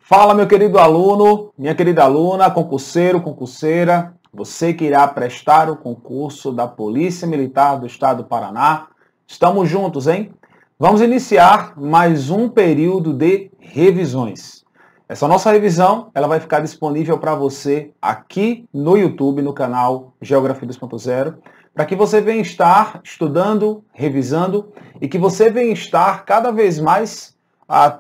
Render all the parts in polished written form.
Fala, meu querido aluno, minha querida aluna, concurseiro, concurseira, você que irá prestar o concurso da Polícia Militar do Estado do Paraná. Estamos juntos, hein? Vamos iniciar mais um período de revisões. Essa nossa revisão, ela vai ficar disponível para você aqui no YouTube, no canal Geografia 2.0, para que você venha estar estudando, revisando e que você venha estar cada vez mais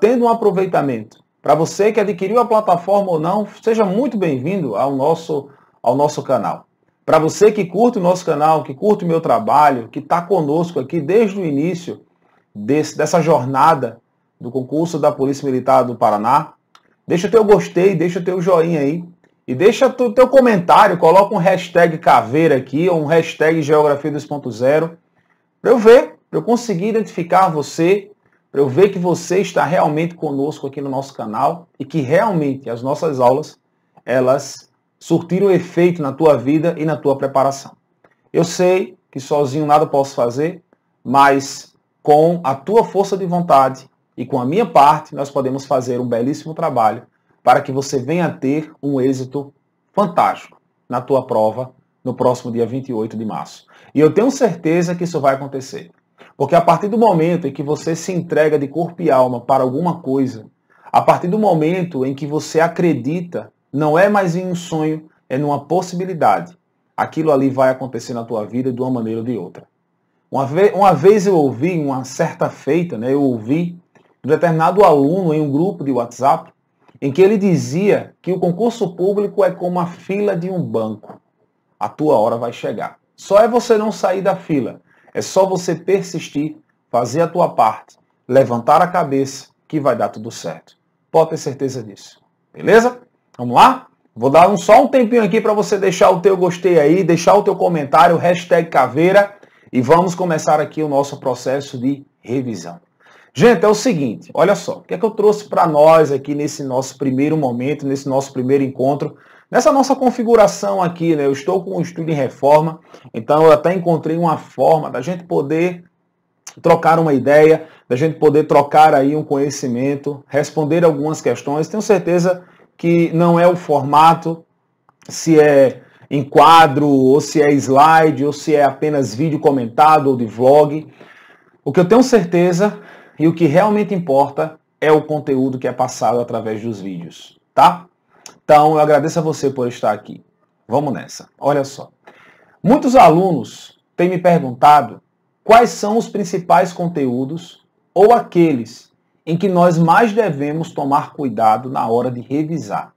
tendo um aproveitamento. Para você que adquiriu a plataforma ou não, seja muito bem-vindo ao nosso canal. Para você que curte o nosso canal, que curte o meu trabalho, que está conosco aqui desde o início dessa jornada do concurso da Polícia Militar do Paraná, deixa o teu gostei, deixa o teu joinha aí e deixa o teu comentário, coloca um hashtag caveira aqui ou um hashtag Geografia 2.0 para eu ver, para eu conseguir identificar você, para eu ver que você está realmente conosco aqui no nosso canal e que realmente as nossas aulas, elas surtiram efeito na tua vida e na tua preparação. Eu sei que sozinho nada posso fazer, mas com a tua força de vontade e com a minha parte, nós podemos fazer um belíssimo trabalho para que você venha ter um êxito fantástico na tua prova no próximo dia 28 de março. E eu tenho certeza que isso vai acontecer. Porque a partir do momento em que você se entrega de corpo e alma para alguma coisa, a partir do momento em que você acredita, não é mais em um sonho, é numa possibilidade, aquilo ali vai acontecer na tua vida de uma maneira ou de outra. Uma vez eu ouvi, em uma certa feita, eu ouvi um determinado aluno em um grupo de WhatsApp, em que ele dizia que o concurso público é como a fila de um banco. A tua hora vai chegar. Só é você não sair da fila. É só você persistir, fazer a tua parte, levantar a cabeça, que vai dar tudo certo. Pode ter certeza disso. Beleza? Vamos lá? Vou dar só um tempinho aqui para você deixar o teu gostei aí, deixar o teu comentário, hashtag caveira, e vamos começar aqui o nosso processo de revisão. Gente, é o seguinte, olha só, o que é que eu trouxe para nós aqui nesse nosso primeiro momento, nesse nosso primeiro encontro, nessa nossa configuração aqui, eu estou com um estudo em reforma, então eu até encontrei uma forma da gente poder trocar uma ideia, da gente poder trocar aí um conhecimento, responder algumas questões. Tenho certeza que não é o formato, se é em quadro, ou se é slide, ou se é apenas vídeo comentado ou de vlog. O que eu tenho certeza e o que realmente importa é o conteúdo que é passado através dos vídeos, tá? Então, eu agradeço a você por estar aqui. Vamos nessa. Olha só. Muitos alunos têm me perguntado quais são os principais conteúdos ou aqueles em que nós mais devemos tomar cuidado na hora de revisar.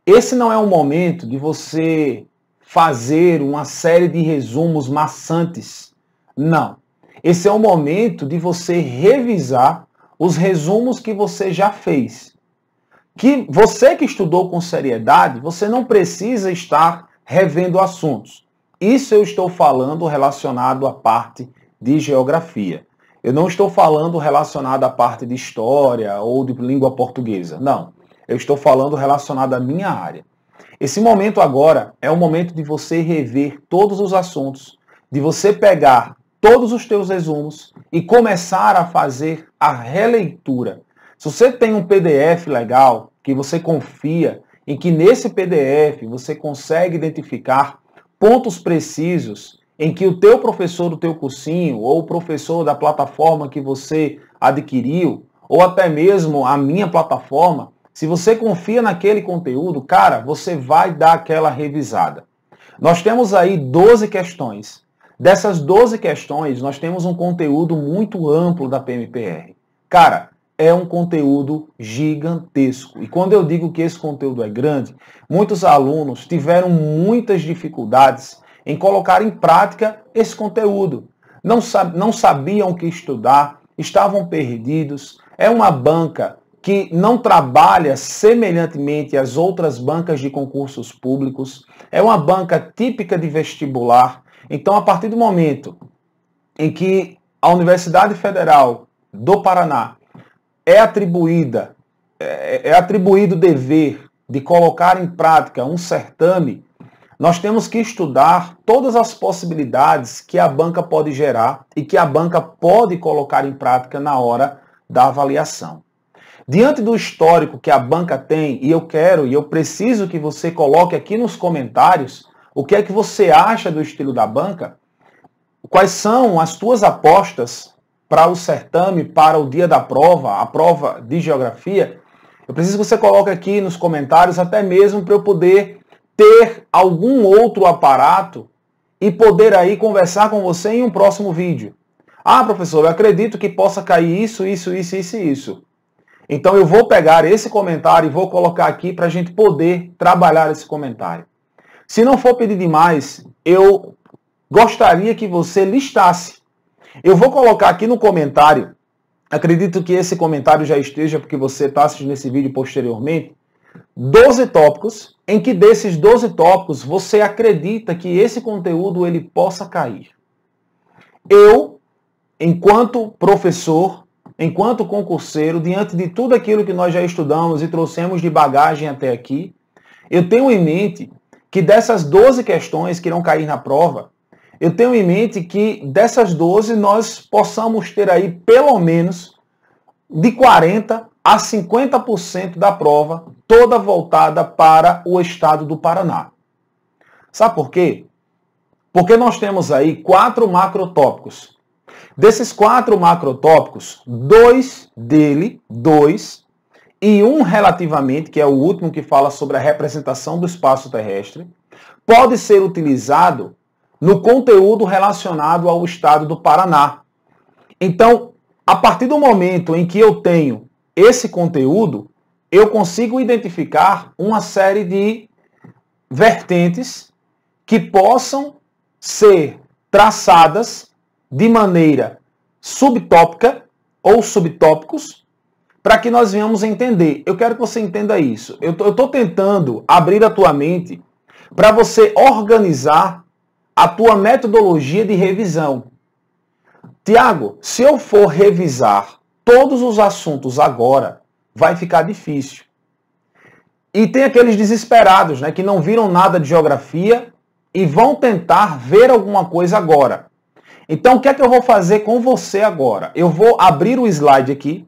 Esse não é um momento de você fazer uma série de resumos maçantes. Não. Esse é o momento de você revisar os resumos que você já fez. Que você que estudou com seriedade, você não precisa estar revendo assuntos. Isso eu estou falando relacionado à parte de geografia. Eu não estou falando relacionado à parte de história ou de língua portuguesa. Não. Eu estou falando relacionado à minha área. Esse momento agora é o momento de você rever todos os assuntos, de você pegar todos os teus resumos e começar a fazer a releitura. Se você tem um PDF legal, que você confia, em que nesse PDF você consegue identificar pontos precisos em que o teu professor do teu cursinho, ou o professor da plataforma que você adquiriu, ou até mesmo a minha plataforma, se você confia naquele conteúdo, cara, você vai dar aquela revisada. Nós temos aí 12 questões. Dessas 12 questões, nós temos um conteúdo muito amplo da PMPR. Cara, é um conteúdo gigantesco. E quando eu digo que esse conteúdo é grande, muitos alunos tiveram muitas dificuldades em colocar em prática esse conteúdo. Não sabiam o que estudar, estavam perdidos. É uma banca que não trabalha semelhantemente às outras bancas de concursos públicos. É uma banca típica de vestibular. Então, a partir do momento em que a Universidade Federal do Paraná é atribuído o dever de colocar em prática um certame, nós temos que estudar todas as possibilidades que a banca pode gerar e que a banca pode colocar em prática na hora da avaliação. Diante do histórico que a banca tem, e eu preciso que você coloque aqui nos comentários o que é que você acha do estilo da banca, quais são as tuas apostas para o certame, para o dia da prova, a prova de geografia. Eu preciso que você coloque aqui nos comentários, até mesmo para eu poder ter algum outro aparato e poder aí conversar com você em um próximo vídeo. Ah, professor, eu acredito que possa cair isso. Então eu vou pegar esse comentário e vou colocar aqui para a gente poder trabalhar esse comentário. Se não for pedir demais, eu gostaria que você listasse. Eu vou colocar aqui no comentário, acredito que esse comentário já esteja, porque você está assistindo esse vídeo posteriormente, 12 tópicos, em que desses 12 tópicos você acredita que esse conteúdo ele possa cair. Eu, enquanto professor, enquanto concurseiro, diante de tudo aquilo que nós já estudamos e trouxemos de bagagem até aqui, eu tenho em mente que dessas 12 questões que irão cair na prova, eu tenho em mente que dessas 12 nós possamos ter aí pelo menos de 40% a 50% da prova toda voltada para o estado do Paraná. Sabe por quê? Porque nós temos aí 4 macrotópicos. Desses 4 macrotópicos, 2 e um relativamente, que é o último que fala sobre a representação do espaço terrestre, pode ser utilizado no conteúdo relacionado ao estado do Paraná. Então, a partir do momento em que eu tenho esse conteúdo, eu consigo identificar uma série de vertentes que possam ser traçadas de maneira subtópica ou subtópicos, para que nós venhamos entender. Eu quero que você entenda isso. Eu estou tentando abrir a tua mente para você organizar a tua metodologia de revisão. Tiago, se eu for revisar todos os assuntos agora, vai ficar difícil. E tem aqueles desesperados, né, que não viram nada de geografia e vão tentar ver alguma coisa agora. Então, o que é que eu vou fazer com você agora? Eu vou abrir o slide aqui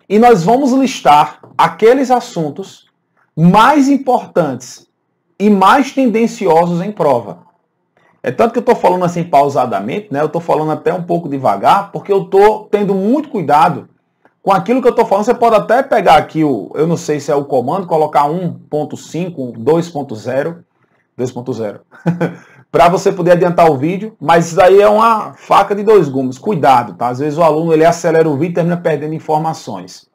e nós vamos listar aqueles assuntos mais importantes e mais tendenciosos em prova. É tanto que eu estou falando assim pausadamente, né? Eu estou falando até um pouco devagar, porque eu estou tendo muito cuidado com aquilo que eu estou falando. Você pode até pegar aqui, eu não sei se é o comando, colocar 1.5, 2.0, para você poder adiantar o vídeo, mas isso aí é uma faca de 2 gumes. Cuidado, tá? Às vezes o aluno ele acelera o vídeo e termina perdendo informações.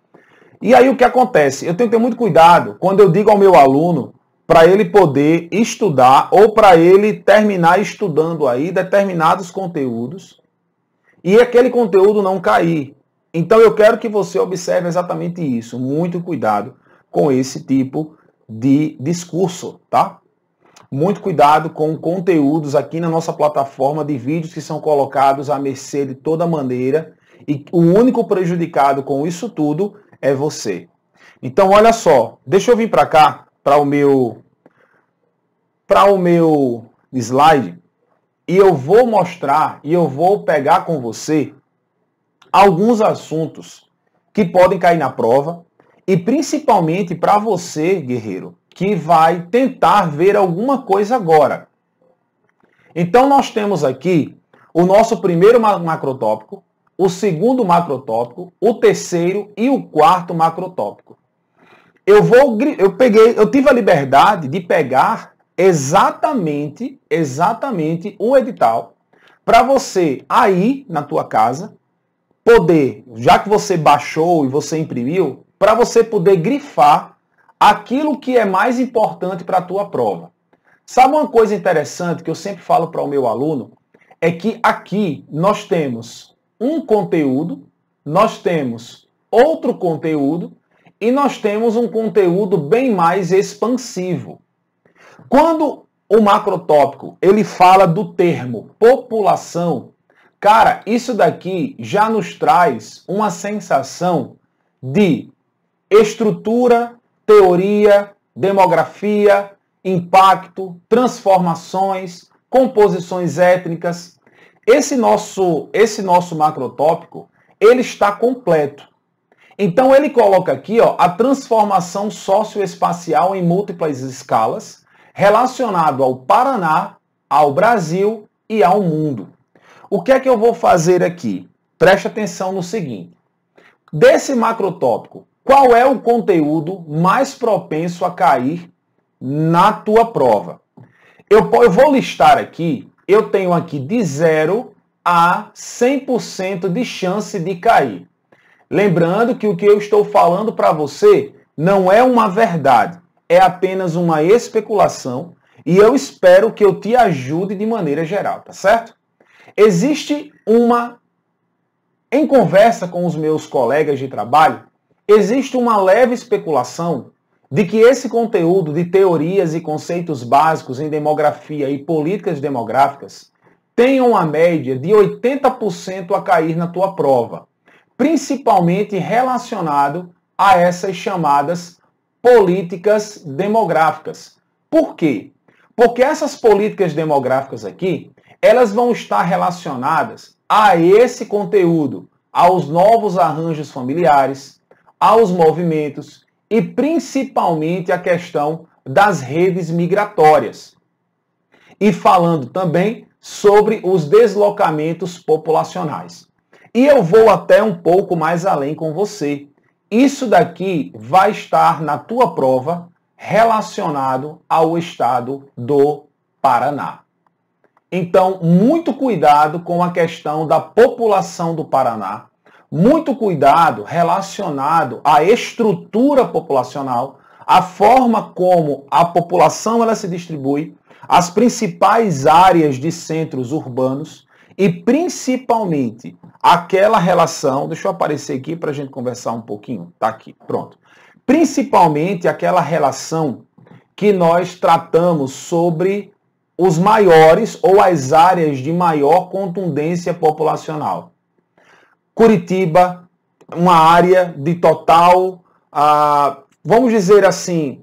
E aí o que acontece? Eu tenho que ter muito cuidado quando eu digo ao meu aluno para ele poder estudar ou para ele terminar estudando aí determinados conteúdos e aquele conteúdo não cair. Então eu quero que você observe exatamente isso. Muito cuidado com esse tipo de discurso, tá? Muito cuidado com conteúdos aqui na nossa plataforma de vídeos que são colocados à mercê de toda maneira e o único prejudicado com isso tudo é você. Então olha só, deixa eu vir para cá, para o meu slide, e eu vou mostrar e eu vou pegar com você alguns assuntos que podem cair na prova e principalmente para você, guerreiro, que vai tentar ver alguma coisa agora. Então nós temos aqui o nosso primeiro macrotópico, o segundo macrotópico, o terceiro e o quarto macrotópico. Eu tive a liberdade de pegar exatamente o edital para você aí na tua casa poder, já que você baixou e você imprimiu, para você poder grifar aquilo que é mais importante para a tua prova. Sabe uma coisa interessante que eu sempre falo para o meu aluno? É que aqui nós temos um conteúdo, nós temos outro conteúdo e nós temos um conteúdo bem mais expansivo. Quando o macrotópico ele fala do termo população, cara, isso daqui já nos traz uma sensação de estrutura, teoria, demografia, impacto, transformações, composições étnicas. Esse nosso macrotópico, ele está completo. Então ele coloca aqui, ó, a transformação socioespacial em múltiplas escalas relacionado ao Paraná, ao Brasil e ao mundo. O que é que eu vou fazer aqui? Preste atenção no seguinte. Desse macrotópico, qual é o conteúdo mais propenso a cair na tua prova? Eu vou listar aqui, eu tenho aqui de 0 a 100% de chance de cair. Lembrando que o que eu estou falando para você não é uma verdade, é apenas uma especulação e eu espero que eu te ajude de maneira geral, tá certo? Em conversa com os meus colegas de trabalho, existe uma leve especulação de que esse conteúdo de teorias e conceitos básicos em demografia e políticas demográficas tenham uma média de 80% a cair na tua prova, principalmente relacionado a essas chamadas políticas demográficas. Por quê? Porque essas políticas demográficas aqui, elas vão estar relacionadas a esse conteúdo, aos novos arranjos familiares, aos movimentos e principalmente a questão das redes migratórias. E falando também sobre os deslocamentos populacionais. E eu vou até um pouco mais além com você. Isso daqui vai estar na tua prova relacionado ao estado do Paraná. Então, muito cuidado com a questão da população do Paraná, muito cuidado relacionado à estrutura populacional, a forma como a população ela se distribui, as principais áreas de centros urbanos e principalmente aquela relação, deixa eu aparecer aqui para a gente conversar um pouquinho, tá aqui, pronto. Principalmente aquela relação que nós tratamos sobre os maiores ou as áreas de maior contundência populacional. Curitiba, uma área de total, vamos dizer assim,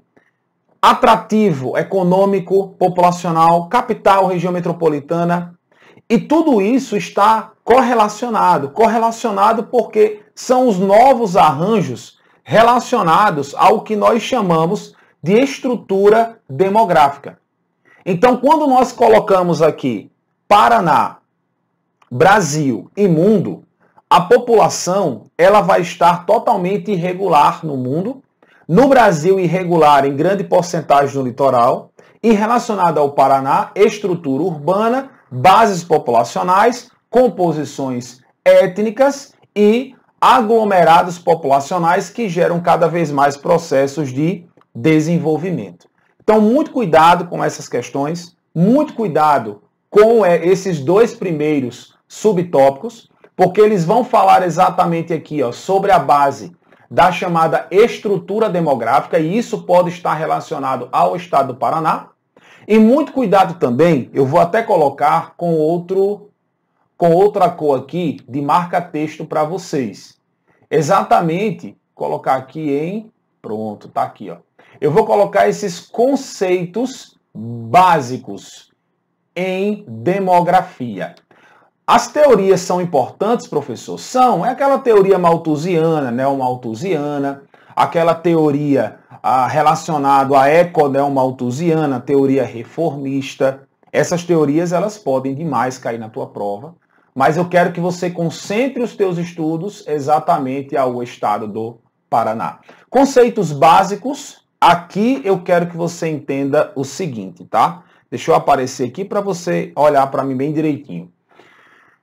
atrativo econômico, populacional, capital, região metropolitana, e tudo isso está correlacionado porque são os novos arranjos relacionados ao que nós chamamos de estrutura demográfica. Então, quando nós colocamos aqui Paraná, Brasil e mundo, a população ela vai estar totalmente irregular no mundo, no Brasil irregular em grande porcentagem no litoral, e relacionada ao Paraná, estrutura urbana, bases populacionais, composições étnicas e aglomerados populacionais que geram cada vez mais processos de desenvolvimento. Então, muito cuidado com essas questões, muito cuidado com esses dois primeiros subtópicos, porque eles vão falar exatamente aqui sobre a base da chamada estrutura demográfica, e isso pode estar relacionado ao estado do Paraná. E muito cuidado também, eu vou até colocar com outra cor aqui de marca-texto para vocês. Exatamente, colocar aqui em... Pronto, tá aqui, ó. Eu vou colocar esses conceitos básicos em demografia. As teorias são importantes, professor? São. É aquela teoria malthusiana, neo-malthusiana, aquela teoria relacionada à eco-neo-malthusiana, teoria reformista. Essas teorias elas podem demais cair na tua prova, mas eu quero que você concentre os teus estudos exatamente ao estado do Paraná. Conceitos básicos, aqui eu quero que você entenda o seguinte, tá? Deixa eu aparecer aqui para você olhar para mim bem direitinho.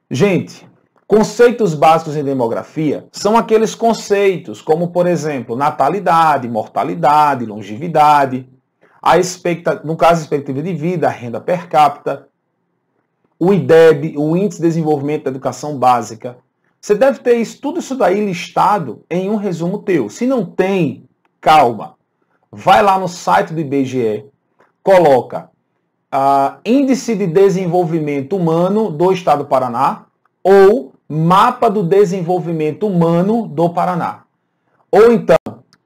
Gente, conceitos básicos em demografia são aqueles conceitos como, por exemplo, natalidade, mortalidade, longevidade, no caso, a expectativa de vida, a renda per capita, o IDEB, o Índice de Desenvolvimento da Educação Básica. Você deve ter tudo isso daí listado em um resumo teu. Se não tem, calma. Vai lá no site do IBGE, coloca Índice de Desenvolvimento Humano do Estado do Paraná ou Mapa do Desenvolvimento Humano do Paraná. Ou então,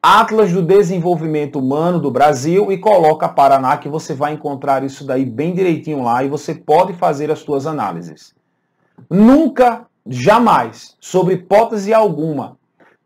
Atlas do Desenvolvimento Humano do Brasil e coloca Paraná, que você vai encontrar isso daí bem direitinho lá e você pode fazer as suas análises. Nunca, jamais, sob hipótese alguma,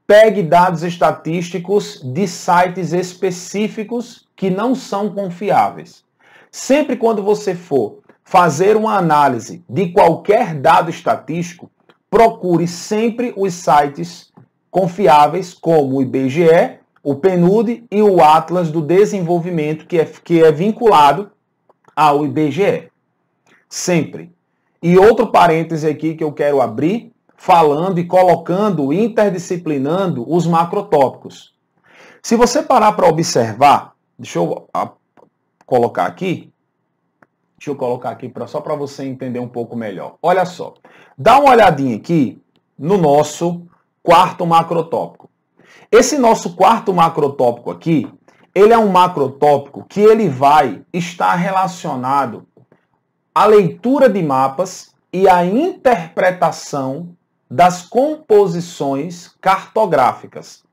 pegue dados estatísticos de sites específicos que não são confiáveis. Sempre quando você for fazer uma análise de qualquer dado estatístico, procure sempre os sites confiáveis, como o IBGE, o PNUD e o Atlas do Desenvolvimento, que é vinculado ao IBGE. Sempre. E outro parêntese aqui que eu quero abrir, falando e colocando, interdisciplinando os macrotópicos. Se você parar para observar, deixa eu colocar aqui, só para você entender um pouco melhor. Olha só, dá uma olhadinha aqui no nosso quarto macrotópico. Esse nosso quarto macrotópico aqui, ele é um macrotópico que ele vai estar relacionado à leitura de mapas e à interpretação das composições cartográficas.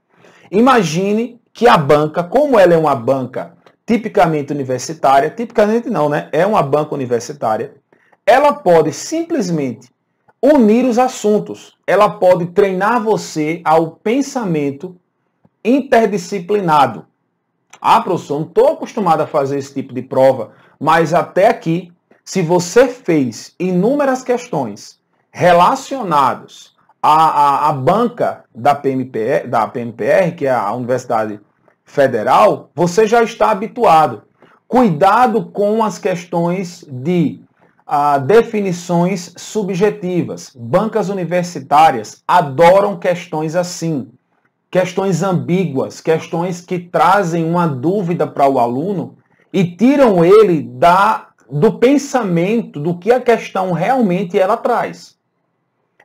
Imagine que a banca, como ela é uma banca tipicamente universitária, tipicamente não, né? É uma banca universitária, ela pode simplesmente unir os assuntos. Ela pode treinar você ao pensamento interdisciplinado. Ah, professor, não estou acostumado a fazer esse tipo de prova, mas até aqui, se você fez inúmeras questões relacionadas à banca da PMPR, que é a Universidade Federal, você já está habituado. Cuidado com as questões de definições subjetivas. Bancas universitárias adoram questões assim, questões ambíguas, questões que trazem uma dúvida para o aluno e tiram ele do pensamento do que a questão realmente ela traz.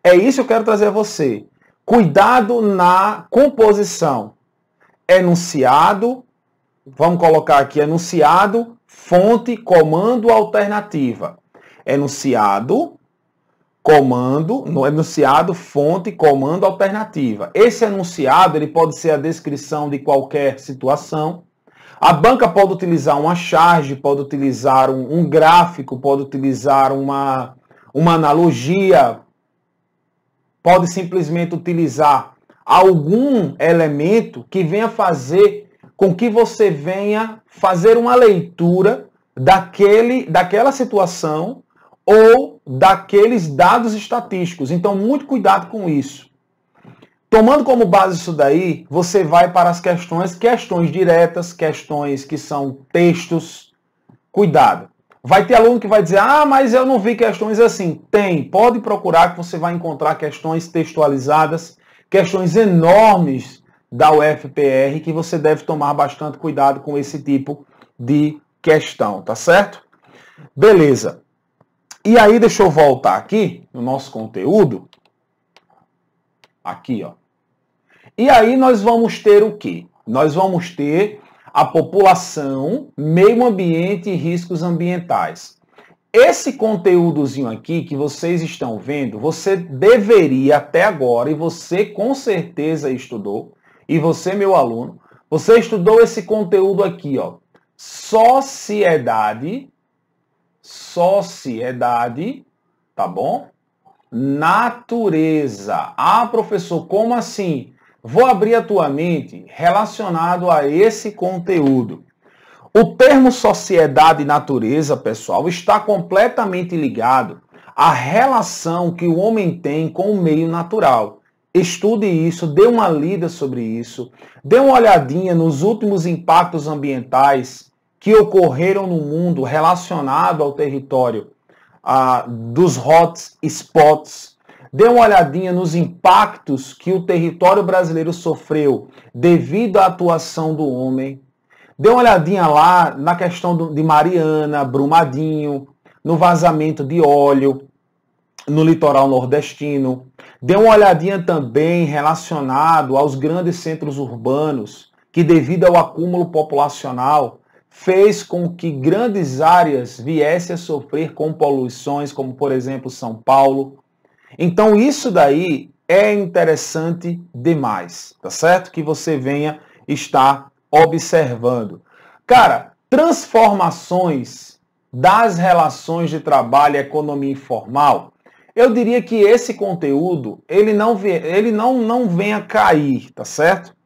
É isso que eu quero trazer a você. Cuidado na composição. Enunciado, vamos colocar aqui enunciado, fonte, comando, alternativa. Enunciado, comando, no enunciado, fonte, comando, alternativa. Esse enunciado ele pode ser a descrição de qualquer situação. A banca pode utilizar uma charge, pode utilizar um gráfico, pode utilizar uma analogia, pode simplesmente utilizar algum elemento que venha fazer com que você venha fazer uma leitura daquela situação ou daqueles dados estatísticos. Então, muito cuidado com isso. Tomando como base isso daí, você vai para as questões diretas, questões que são textos. Cuidado. Vai ter aluno que vai dizer, mas eu não vi questões assim. Tem, pode procurar que você vai encontrar questões textualizadas, questões enormes da UFPR, que você deve tomar bastante cuidado com esse tipo de questão, tá certo? Beleza. E aí, deixa eu voltar aqui no nosso conteúdo. Aqui, ó. E aí nós vamos ter o quê? Nós vamos ter a população, meio ambiente e riscos ambientais. Esse conteúdozinho aqui que vocês estão vendo, você deveria até agora, e você com certeza estudou, e você, meu aluno, você estudou esse conteúdo aqui, ó. Sociedade, tá bom? Natureza. Ah, professor, como assim? Vou abrir a tua mente relacionado a esse conteúdo. O termo sociedade e natureza, pessoal, está completamente ligado à relação que o homem tem com o meio natural. Estude isso, dê uma lida sobre isso, dê uma olhadinha nos últimos impactos ambientais que ocorreram no mundo relacionado ao território dos hotspots. Dê uma olhadinha nos impactos que o território brasileiro sofreu devido à atuação do homem. Dê uma olhadinha lá na questão de Mariana, Brumadinho, no vazamento de óleo no litoral nordestino. Dê uma olhadinha também relacionado aos grandes centros urbanos, que devido ao acúmulo populacional, fez com que grandes áreas viessem a sofrer com poluições, como por exemplo São Paulo. Então isso daí é interessante demais, tá certo? Que você venha estar observando. Cara, transformações das relações de trabalho e economia informal eu diria que esse conteúdo, ele não venha cair, tá certo?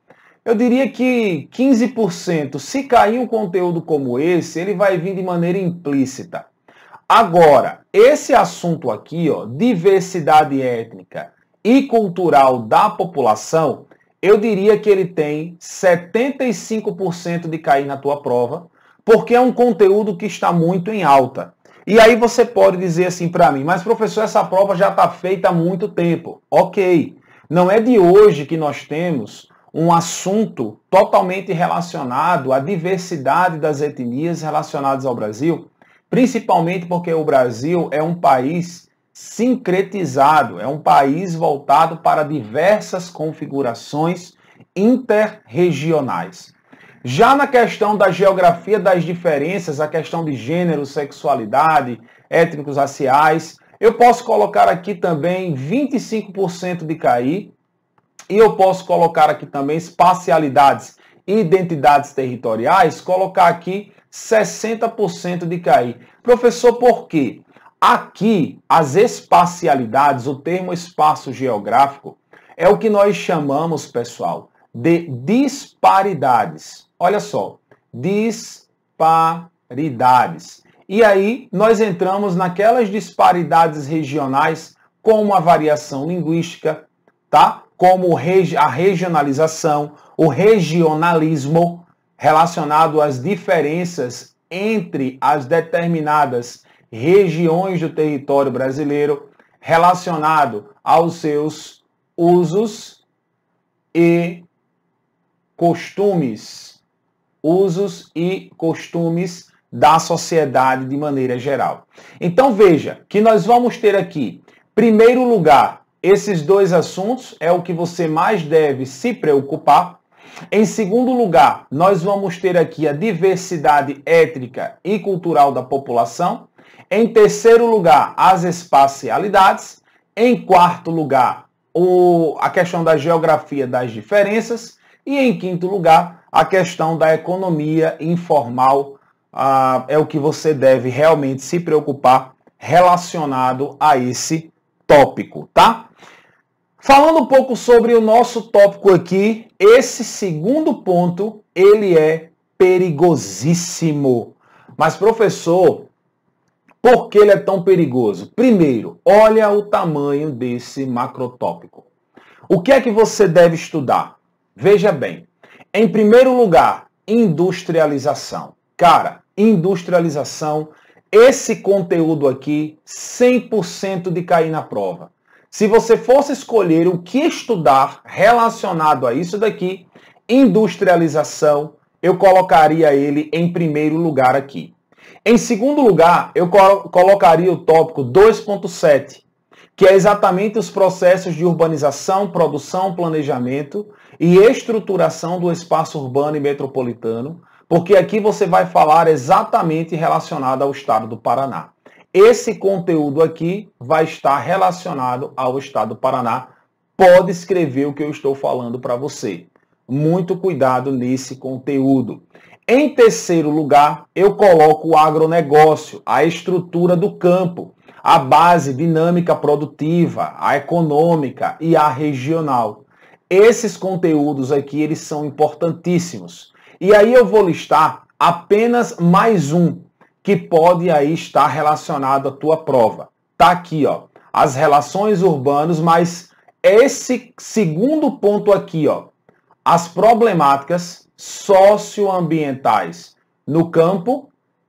Eu diria que 15%, se cair um conteúdo como esse, ele vai vir de maneira implícita. Agora, esse assunto aqui, ó, diversidade étnica e cultural da população, eu diria que ele tem 75% de cair na tua prova, porque é um conteúdo que está muito em alta. E aí você pode dizer assim para mim, mas professor, essa prova já está feita há muito tempo. Ok, não é de hoje que nós temos um assunto totalmente relacionado à diversidade das etnias relacionadas ao Brasil, principalmente porque o Brasil é um país sincretizado, é um país voltado para diversas configurações interregionais. Já na questão da geografia das diferenças, a questão de gênero, sexualidade, étnicos raciais, eu posso colocar aqui também 25% de cair, e eu posso colocar aqui também espacialidades e identidades territoriais, colocar aqui 60% de cair. Professor, por quê? Aqui, as espacialidades, o termo espaço geográfico, é o que nós chamamos, pessoal, de disparidades. Olha só, disparidades. E aí, nós entramos naquelas disparidades regionais, como a variação linguística, tá? Como a regionalização, o regionalismo, relacionado às diferenças entre as determinadas regiões do território brasileiro, relacionado aos seus usos e costumes. Usos e costumes da sociedade de maneira geral. Então veja que nós vamos ter aqui, primeiro lugar, esses dois assuntos é o que você mais deve se preocupar. Em segundo lugar, nós vamos ter aqui a diversidade étnica e cultural da população. Em terceiro lugar, as espacialidades. Em quarto lugar, a questão da geografia das diferenças. E em quinto lugar, a questão da economia informal. É o que você deve realmente se preocupar relacionado a esse tópico, tá? Falando um pouco sobre o nosso tópico aqui, esse segundo ponto, ele é perigosíssimo. Mas, professor, por que ele é tão perigoso? Primeiro, olha o tamanho desse macrotópico. O que é que você deve estudar? Veja bem, em primeiro lugar, industrialização. Cara, industrialização, esse conteúdo aqui, 100% de cair na prova. Se você fosse escolher o que estudar relacionado a isso daqui, industrialização, eu colocaria ele em primeiro lugar aqui. Em segundo lugar, eu colocaria o tópico 2.7, que é exatamente os processos de urbanização, produção, planejamento e estruturação do espaço urbano e metropolitano, porque aqui você vai falar exatamente relacionado ao estado do Paraná. Esse conteúdo aqui vai estar relacionado ao estado do Paraná. Pode escrever o que eu estou falando para você. Muito cuidado nesse conteúdo. Em terceiro lugar, eu coloco o agronegócio, a estrutura do campo, a base dinâmica produtiva, a econômica e a regional. Esses conteúdos aqui, eles são importantíssimos. E aí eu vou listar apenas mais um que pode aí estar relacionado à tua prova. Tá aqui, ó, as relações urbanas, mas esse segundo ponto aqui, ó, as problemáticas socioambientais no campo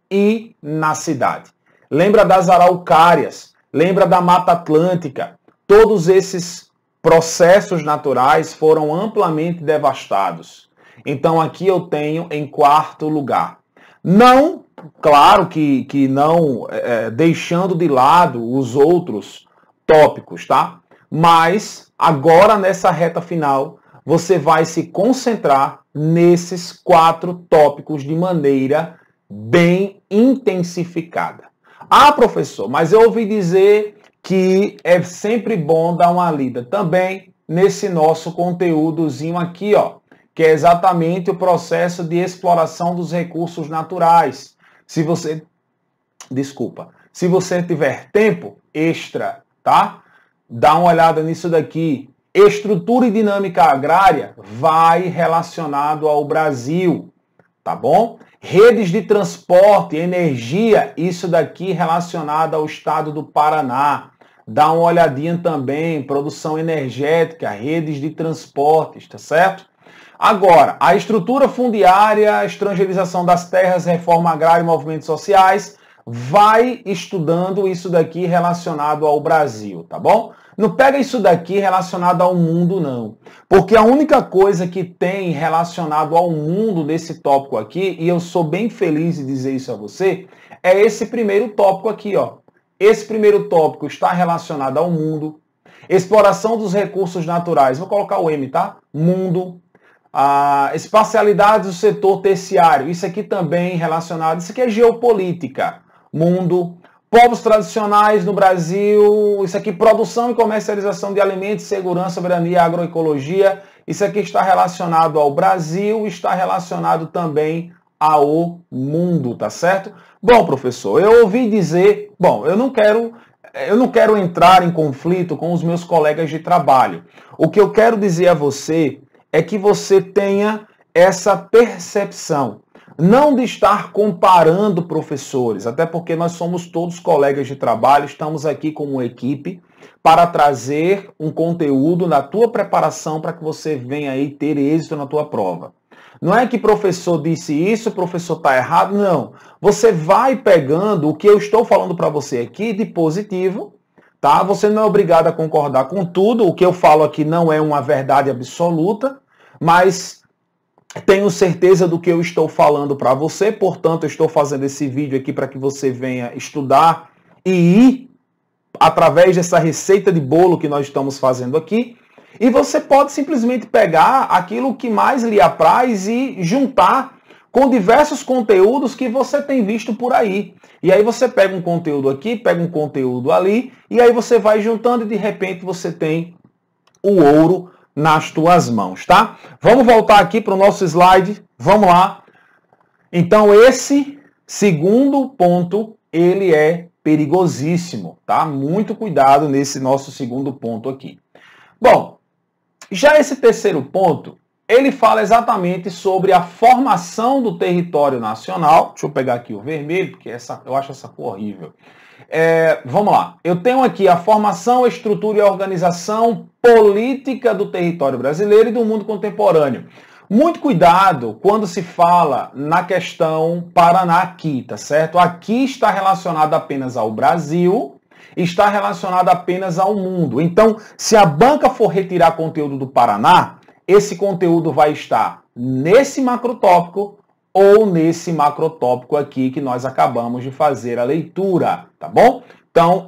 e na cidade. Lembra das araucárias, lembra da Mata Atlântica. Todos esses processos naturais foram amplamente devastados. Então aqui eu tenho em quarto lugar. Não, claro que não deixando de lado os outros tópicos, tá? Mas agora nessa reta final, você vai se concentrar nesses 4 tópicos de maneira bem intensificada. Ah, professor, mas eu ouvi dizer que é sempre bom dar uma lida também nesse nosso conteúdozinho aqui, ó, que é exatamente o processo de exploração dos recursos naturais. Se você tiver tempo extra tá? Dá uma olhada nisso daqui. Estrutura e dinâmica agrária vai relacionado ao Brasil, tá bom? Redes de transporte, energia, isso daqui relacionado ao estado do Paraná. Dá uma olhadinha também, produção energética, redes de transportes, tá certo? Agora, a estrutura fundiária, estrangeirização das terras, reforma agrária e movimentos sociais, vai estudando isso daqui relacionado ao Brasil, tá bom? Não pega isso daqui relacionado ao mundo, não. Porque a única coisa que tem relacionado ao mundo desse tópico aqui, e eu sou bem feliz de dizer isso a você, é esse primeiro tópico aqui, ó. Esse primeiro tópico está relacionado ao mundo. Exploração dos recursos naturais. Vou colocar o M, tá? Mundo. A espacialidade do setor terciário. Isso aqui também relacionado. Isso aqui é geopolítica. Mundo. Povos tradicionais no Brasil. Isso aqui, produção e comercialização de alimentos, segurança, soberania, agroecologia. Isso aqui está relacionado ao Brasil, está relacionado também ao mundo, tá certo? Bom, professor, eu ouvi dizer... Bom, eu não quero entrar em conflito com os meus colegas de trabalho. O que eu quero dizer a você é que você tenha essa percepção. Não de estar comparando professores, até porque nós somos todos colegas de trabalho, estamos aqui como equipe para trazer um conteúdo na tua preparação para que você venha aí ter êxito na tua prova. Não é que professor disse isso, o professor está errado, não. Você vai pegando o que eu estou falando para você aqui de positivo, tá? Você não é obrigado a concordar com tudo, o que eu falo aqui não é uma verdade absoluta, mas tenho certeza do que eu estou falando para você, portanto eu estou fazendo esse vídeo aqui para que você venha estudar e ir através dessa receita de bolo que nós estamos fazendo aqui. E você pode simplesmente pegar aquilo que mais lhe apraz e juntar com diversos conteúdos que você tem visto por aí. E aí você pega um conteúdo aqui, pega um conteúdo ali, e aí você vai juntando e de repente você tem o ouro nas tuas mãos, tá? Vamos voltar aqui para o nosso slide, vamos lá. Então esse segundo ponto, ele é perigosíssimo, tá? Muito cuidado nesse nosso segundo ponto aqui. Bom, já esse terceiro ponto, ele fala exatamente sobre a formação do território nacional. Deixa eu pegar aqui o vermelho, porque eu acho essa cor horrível. Vamos lá. Eu tenho aqui a formação, a estrutura e a organização política do território brasileiro e do mundo contemporâneo. Muito cuidado quando se fala na questão Paraná aqui, tá certo? Aqui está relacionado apenas ao Brasil, está relacionado apenas ao mundo. Então, se a banca for retirar conteúdo do Paraná, esse conteúdo vai estar nesse macrotópico ou nesse macrotópico aqui que nós acabamos de fazer a leitura, tá bom? Então,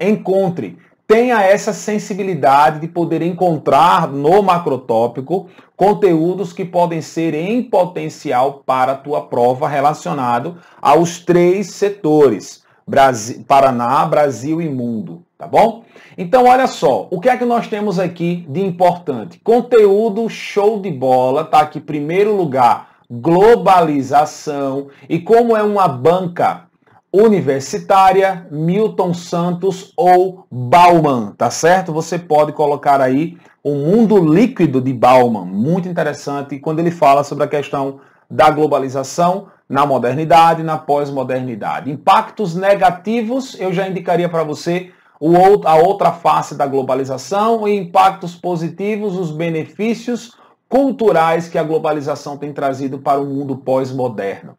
tenha essa sensibilidade de poder encontrar no macrotópico conteúdos que podem ser em potencial para a tua prova relacionado aos três setores. Paraná, Brasil e mundo, tá bom? Então, olha só, o que é que nós temos aqui de importante? Conteúdo show de bola, tá aqui, primeiro lugar, globalização, e como é uma banca universitária, Milton Santos ou Bauman, tá certo? Você pode colocar aí o mundo líquido de Bauman, muito interessante, quando ele fala sobre a questão da globalização na modernidade e na pós-modernidade. Impactos negativos, eu já indicaria para você a outra face da globalização, e impactos positivos, os benefícios culturais que a globalização tem trazido para o mundo pós-moderno.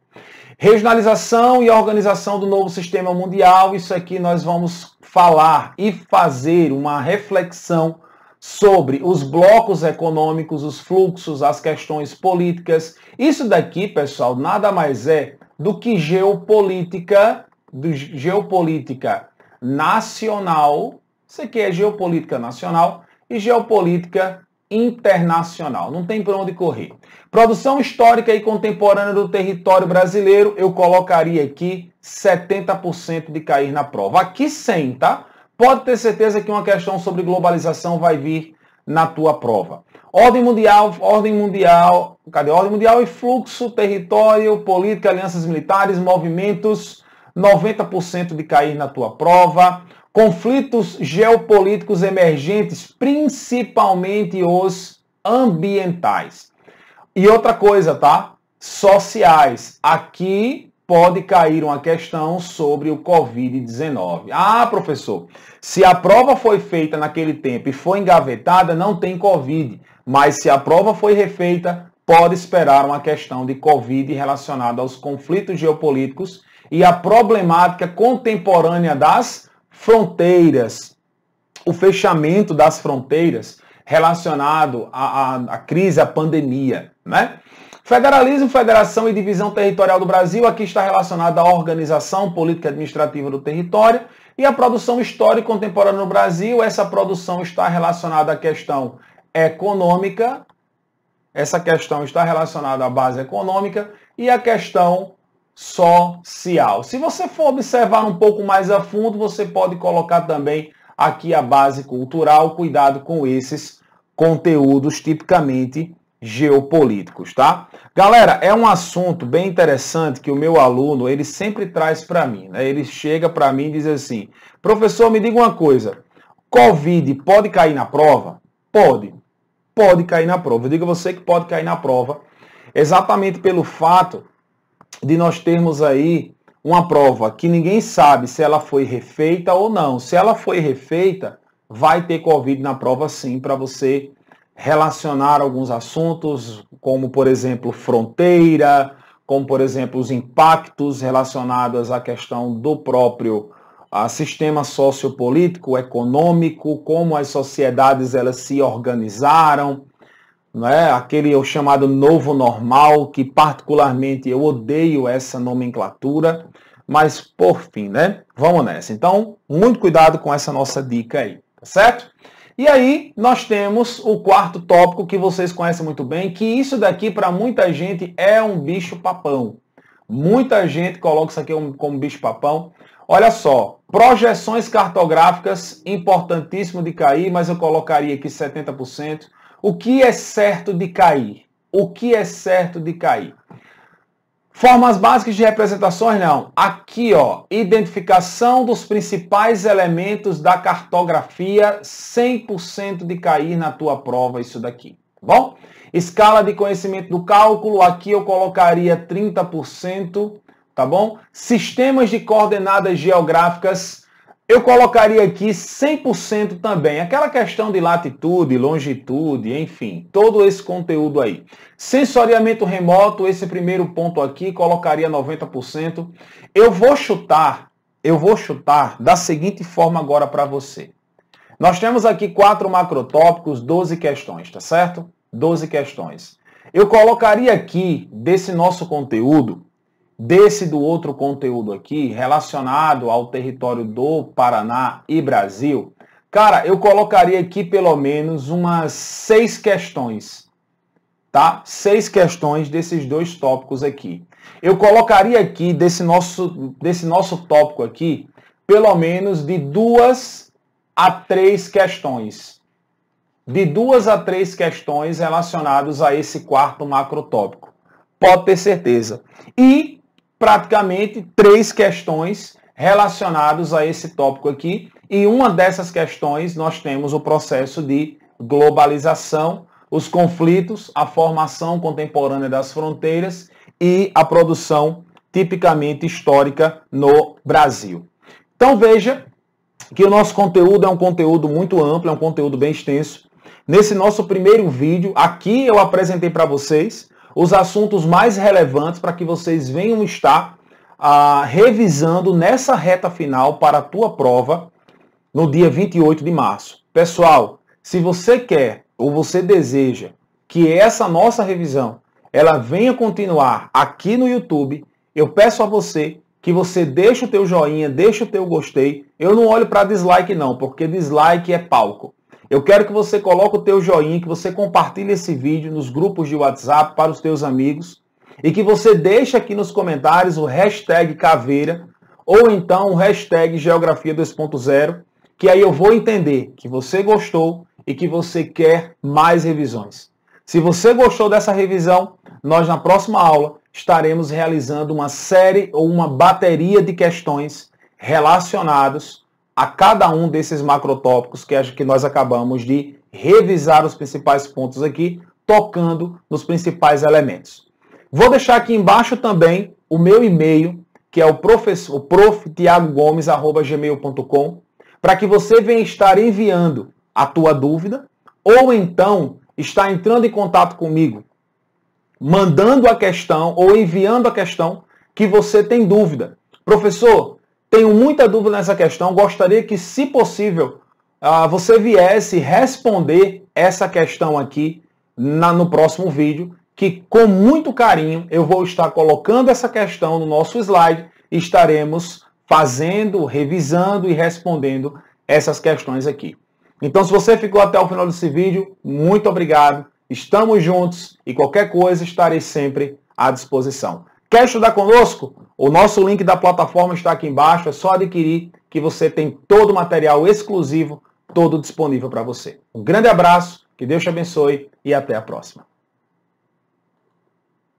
Regionalização e organização do novo sistema mundial, isso aqui nós vamos falar e fazer uma reflexão sobre os blocos econômicos, os fluxos, as questões políticas. Isso daqui, pessoal, nada mais é do que geopolítica nacional. Isso aqui é geopolítica nacional e geopolítica internacional. Não tem por onde correr. Produção histórica e contemporânea do território brasileiro, eu colocaria aqui 70% de cair na prova. Aqui 100, tá? Pode ter certeza que uma questão sobre globalização vai vir na tua prova. Ordem mundial, cadê? Ordem mundial e fluxo, território, política, alianças militares, movimentos, 90% de cair na tua prova. Conflitos geopolíticos emergentes, principalmente os ambientais. E outra coisa, tá? Sociais. Aqui pode cair uma questão sobre o Covid-19. Ah, professor, se a prova foi feita naquele tempo e foi engavetada, não tem Covid. Mas se a prova foi refeita, pode esperar uma questão de Covid relacionada aos conflitos geopolíticos e a problemática contemporânea das fronteiras, o fechamento das fronteiras relacionado à crise, à pandemia, né? Federalismo, federação e divisão territorial do Brasil, aqui está relacionado à organização política e administrativa do território e a produção histórica e contemporânea no Brasil. Essa produção está relacionada à questão econômica, essa questão está relacionada à base econômica e à questão social. Se você for observar um pouco mais a fundo, você pode colocar também aqui a base cultural, cuidado com esses conteúdos tipicamente geopolíticos, tá? Galera, é um assunto bem interessante que o meu aluno, ele sempre traz para mim, né? Ele chega para mim e diz assim, professor, me diga uma coisa, Covid pode cair na prova? Pode cair na prova. Eu digo a você que pode cair na prova, exatamente pelo fato de nós termos aí uma prova que ninguém sabe se ela foi refeita ou não. Se ela foi refeita, vai ter Covid na prova sim, para você relacionar alguns assuntos, como, por exemplo, fronteira, como, por exemplo, os impactos relacionados à questão do próprio sistema sociopolítico, econômico, como as sociedades elas se organizaram, não é? Aquele o chamado novo normal, que particularmente eu odeio essa nomenclatura, mas por fim, né? Vamos nessa. Então, muito cuidado com essa nossa dica aí, tá certo? E aí, nós temos o quarto tópico que vocês conhecem muito bem, que isso daqui para muita gente é um bicho-papão. Muita gente coloca isso aqui como bicho-papão. Olha só, projeções cartográficas, importantíssimo de cair, mas eu colocaria aqui 70%. O que é certo de cair? O que é certo de cair? Formas básicas de representações, não. Aqui, ó, identificação dos principais elementos da cartografia, 100% de cair na tua prova isso daqui, tá bom? Escala de conhecimento do cálculo, aqui eu colocaria 30%, tá bom? Sistemas de coordenadas geográficas, eu colocaria aqui 100% também. Aquela questão de latitude, longitude, enfim, todo esse conteúdo aí. Sensoriamento remoto, esse primeiro ponto aqui, colocaria 90%. Eu vou chutar da seguinte forma agora para você. Nós temos aqui 4 macrotópicos, 12 questões, tá certo? 12 questões. Eu colocaria aqui, desse nosso conteúdo, desse do outro conteúdo aqui, relacionado ao território do Paraná e Brasil, cara, eu colocaria aqui pelo menos umas 6 questões, tá? 6 questões desses dois tópicos aqui. Eu colocaria aqui, desse nosso tópico aqui, pelo menos de 2 a 3 questões. De 2 a 3 questões relacionadas a esse quarto macrotópico. Pode ter certeza. E praticamente 3 questões relacionadas a esse tópico aqui. E uma dessas questões nós temos o processo de globalização, os conflitos, a formação contemporânea das fronteiras e a produção tipicamente histórica no Brasil. Então veja que o nosso conteúdo é um conteúdo muito amplo, é um conteúdo bem extenso. Nesse nosso primeiro vídeo, aqui eu apresentei para vocês os assuntos mais relevantes para que vocês venham estar revisando nessa reta final para a tua prova no dia 28 de março. Pessoal, se você quer ou você deseja que essa nossa revisão ela venha continuar aqui no YouTube, eu peço a você que você deixe o teu joinha, deixe o teu gostei. Eu não olho para dislike não, porque dislike é palco. Eu quero que você coloque o teu joinha, que você compartilhe esse vídeo nos grupos de WhatsApp para os teus amigos e que você deixe aqui nos comentários o hashtag caveira ou então o hashtag Geografia 2.0, que aí eu vou entender que você gostou e que você quer mais revisões. Se você gostou dessa revisão, nós na próxima aula estaremos realizando uma série ou uma bateria de questões relacionadas a cada um desses macrotópicos que nós acabamos de revisar os principais pontos aqui, tocando nos principais elementos. Vou deixar aqui embaixo também o meu e-mail, que é o proftiagogomes@gmail.com, para que você venha estar enviando a tua dúvida, ou então está entrando em contato comigo, mandando a questão ou enviando a questão que você tem dúvida. Professor, tenho muita dúvida nessa questão, gostaria que, se possível, você viesse responder essa questão aqui no próximo vídeo, que com muito carinho eu vou estar colocando essa questão no nosso slide e estaremos fazendo, revisando e respondendo essas questões aqui. Então, se você ficou até o final desse vídeo, muito obrigado, estamos juntos e qualquer coisa estarei sempre à disposição. Quer estudar conosco? O nosso link da plataforma está aqui embaixo, é só adquirir que você tem todo o material exclusivo, todo disponível para você. Um grande abraço, que Deus te abençoe e até a próxima.